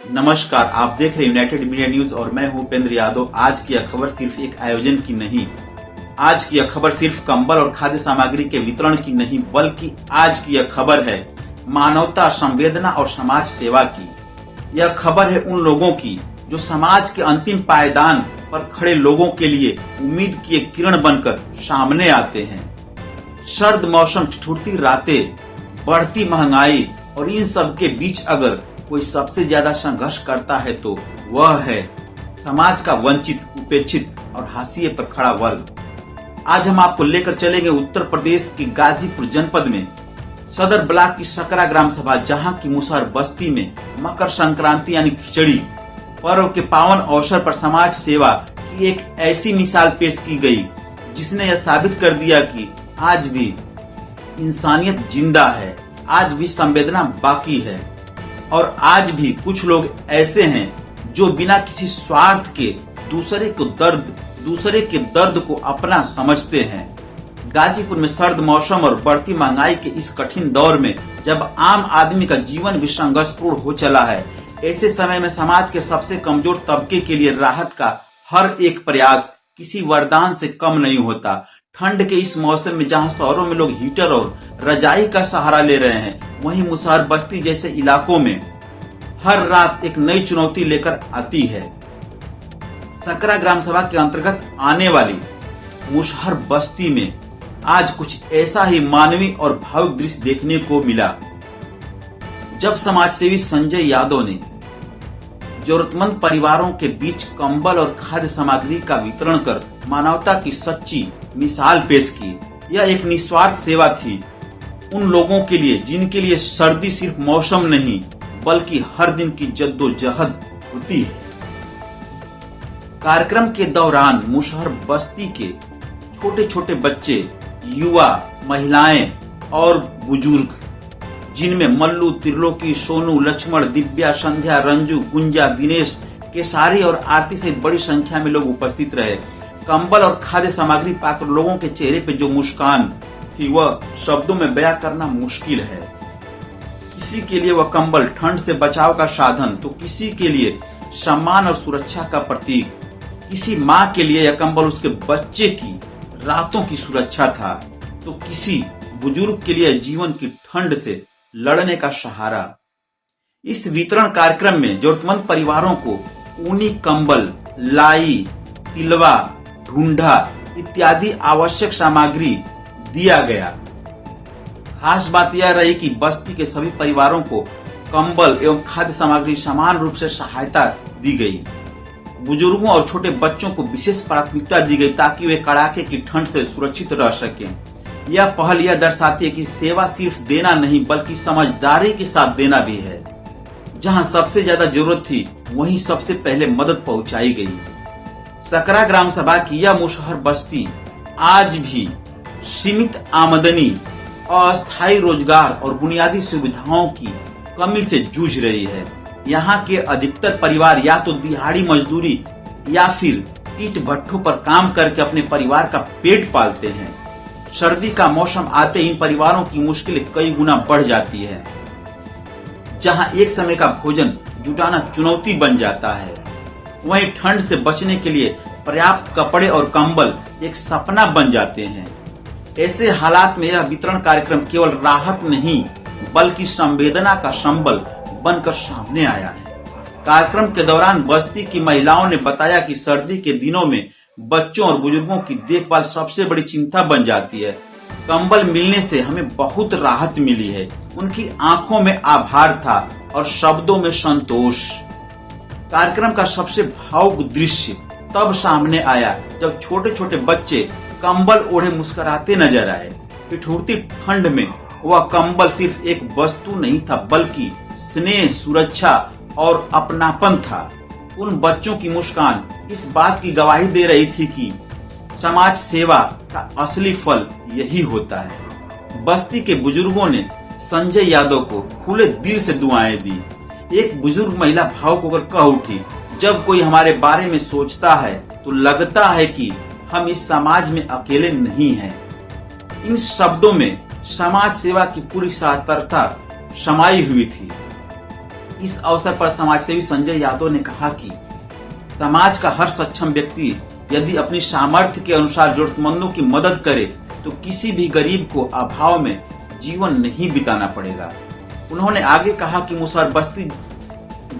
नमस्कार, आप देख रहे हैं यूनाइटेड मीडिया न्यूज और मैं हूं उपेंद्र यादव। आज की यह खबर सिर्फ एक आयोजन की नहीं, आज की यह खबर सिर्फ कंबल और खाद्य सामग्री के वितरण की नहीं, बल्कि आज की यह खबर है मानवता, संवेदना और समाज सेवा की। यह खबर है उन लोगों की जो समाज के अंतिम पायदान पर खड़े लोगों के लिए उम्मीद की एक किरण बनकर सामने आते हैं। सर्द मौसम, ठिठुरती रातें, बढ़ती महंगाई और इन सब के बीच अगर कोई सबसे ज्यादा संघर्ष करता है तो वह है समाज का वंचित, उपेक्षित और हाशिए पर खड़ा वर्ग। आज हम आपको लेकर चलेंगे उत्तर प्रदेश के गाजीपुर जनपद में सदर ब्लॉक की सकरा ग्राम सभा, जहां की मुसहर बस्ती में मकर संक्रांति यानी खिचड़ी पर्व के पावन अवसर पर समाज सेवा की एक ऐसी मिसाल पेश की गई जिसने यह साबित कर दिया कि आज भी इंसानियत जिंदा है, आज भी संवेदना बाकी है और आज भी कुछ लोग ऐसे हैं जो बिना किसी स्वार्थ के दूसरे के दर्द को अपना समझते हैं। गाजीपुर में सर्द मौसम और बढ़ती महंगाई के इस कठिन दौर में जब आम आदमी का जीवन भी संघर्षपूर्ण हो चला है, ऐसे समय में समाज के सबसे कमजोर तबके के लिए राहत का हर एक प्रयास किसी वरदान से कम नहीं होता। ठंड के इस मौसम में जहां शहरों में लोग हीटर और रजाई का सहारा ले रहे हैं, वहीं मुसहर बस्ती जैसे इलाकों में हर रात एक नई चुनौती लेकर आती है। सकरा ग्राम सभा के अंतर्गत आने वाली मुसहर बस्ती में आज कुछ ऐसा ही मानवीय और भावुक दृश्य देखने को मिला जब समाजसेवी संजय यादव ने जरूरतमंद परिवारों के बीच कंबल और खाद्य सामग्री का वितरण कर मानवता की सच्ची मिसाल पेश की। यह एक निस्वार्थ सेवा थी उन लोगों के लिए जिनके लिए सर्दी सिर्फ मौसम नहीं बल्कि हर दिन की जद्दोजहद होती है। कार्यक्रम के दौरान मुसहर बस्ती के छोटे छोटे बच्चे, युवा, महिलाएं और बुजुर्ग, जिनमें मल्लू, त्रिलोकी, सोनू, लक्ष्मण, दिव्या, संध्या, रंजू, गुंजा, दिनेश, केसारी और आरती सहित बड़ी संख्या में लोग उपस्थित रहे। कंबल और खाद्य सामग्री पाकर लोगों के चेहरे पे जो मुस्कान थी वह शब्दों में बयां करना मुश्किल है। किसी के लिए वह कंबल ठंड से बचाव का साधन, तो किसी के लिए सम्मान और सुरक्षा का प्रतीक। किसी माँ के लिए यह कंबल उसके बच्चे की रातों की सुरक्षा था, तो किसी बुजुर्ग के लिए जीवन की ठंड से लड़ने का सहारा। इस वितरण कार्यक्रम में जरूरतमंद परिवारों को ऊनी कंबल, लाई, तिलवा, ढूंढा इत्यादि आवश्यक सामग्री दिया गया। खास बात यह रही कि बस्ती के सभी परिवारों को कंबल एवं खाद्य सामग्री समान रूप से सहायता दी गई। बुजुर्गों और छोटे बच्चों को विशेष प्राथमिकता दी गई ताकि वे कड़ाके की ठंड से सुरक्षित रह सकें। यह पहल यह दर्शाती है कि सेवा सिर्फ देना नहीं बल्कि समझदारी के साथ देना भी है। जहां सबसे ज्यादा जरूरत थी वहीं सबसे पहले मदद पहुंचाई गई। सकरा ग्राम सभा की यह मुसहर बस्ती आज भी सीमित आमदनी, अस्थायी रोजगार और बुनियादी सुविधाओं की कमी से जूझ रही है। यहाँ के अधिकतर परिवार या तो दिहाड़ी मजदूरी या फिर ईंट भट्ठों पर काम करके अपने परिवार का पेट पालते हैं। सर्दी का मौसम आते इन परिवारों की मुश्किलें कई गुना बढ़ जाती है। जहां एक समय का भोजन जुटाना चुनौती बन जाता है, वहीं ठंड से बचने के लिए पर्याप्त कपड़े और कंबल एक सपना बन जाते हैं। ऐसे हालात में यह वितरण कार्यक्रम केवल राहत नहीं बल्कि संवेदना का संबल बनकर सामने आया है। कार्यक्रम के दौरान बस्ती की महिलाओं ने बताया कि सर्दी के दिनों में बच्चों और बुजुर्गों की देखभाल सबसे बड़ी चिंता बन जाती है। कंबल मिलने से हमें बहुत राहत मिली है। उनकी आंखों में आभार था और शब्दों में संतोष। कार्यक्रम का सबसे भावुक दृश्य तब सामने आया जब छोटे छोटे बच्चे कंबल ओढ़े मुस्कुराते नजर आए। ठिठुरती ठंड में वह कंबल सिर्फ एक वस्तु नहीं था बल्कि स्नेह, सुरक्षा और अपनापन था। उन बच्चों की मुस्कान इस बात की गवाही दे रही थी कि समाज सेवा का असली फल यही होता है। बस्ती के बुजुर्गों ने संजय यादव को खुले दिल से दुआएं दी। एक बुजुर्ग महिला भावुक होकर कह उठी, जब कोई हमारे बारे में सोचता है तो लगता है कि हम इस समाज में अकेले नहीं हैं। इन शब्दों में समाज सेवा की पूरी सार्थकता समाई हुई थी। इस अवसर पर समाजसेवी संजय यादव ने कहा कि समाज का हर सक्षम व्यक्ति यदि अपनी सामर्थ्य के अनुसार जरूरतमंदों की मदद करे तो किसी भी गरीब को अभाव में जीवन नहीं बिताना पड़ेगा। उन्होंने आगे कहा कि मुसहर बस्ती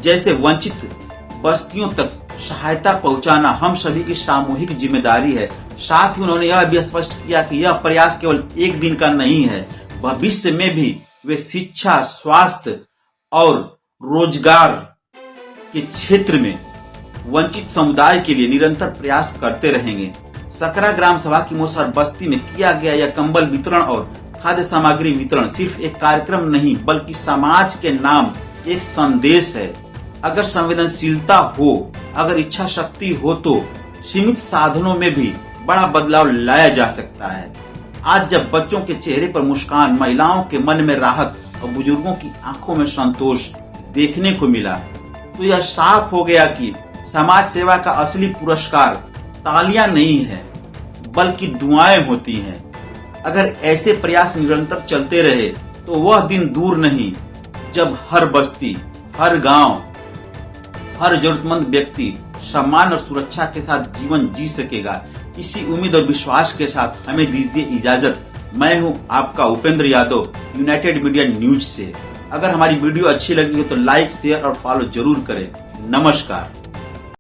जैसे वंचित बस्तियों तक सहायता पहुंचाना हम सभी की सामूहिक जिम्मेदारी है। साथ ही उन्होंने यह भी स्पष्ट किया कि यह प्रयास केवल एक दिन का नहीं है, भविष्य में भी वे शिक्षा, स्वास्थ्य और रोजगार के क्षेत्र में वंचित समुदाय के लिए निरंतर प्रयास करते रहेंगे। सकरा ग्राम सभा की मुसहर बस्ती में किया गया यह कंबल वितरण और खाद्य सामग्री वितरण सिर्फ एक कार्यक्रम नहीं बल्कि समाज के नाम एक संदेश है। अगर संवेदनशीलता हो, अगर इच्छा शक्ति हो तो सीमित साधनों में भी बड़ा बदलाव लाया जा सकता है। आज जब बच्चों के चेहरे पर मुस्कान, महिलाओं के मन में राहत और बुजुर्गों की आंखों में संतोष देखने को मिला तो यह साफ हो गया कि समाज सेवा का असली पुरस्कार तालियां नहीं है बल्कि दुआएं होती हैं। अगर ऐसे प्रयास निरंतर चलते रहे तो वह दिन दूर नहीं जब हर बस्ती, हर गांव, हर जरूरतमंद व्यक्ति सम्मान और सुरक्षा के साथ जीवन जी सकेगा। इसी उम्मीद और विश्वास के साथ हमें दीजिए इजाजत। मैं हूं आपका Upendra Yadav, United media news से। अगर हमारी वीडियो अच्छी लगी हो तो लाइक, शेयर और फॉलो जरूर करें। नमस्कार।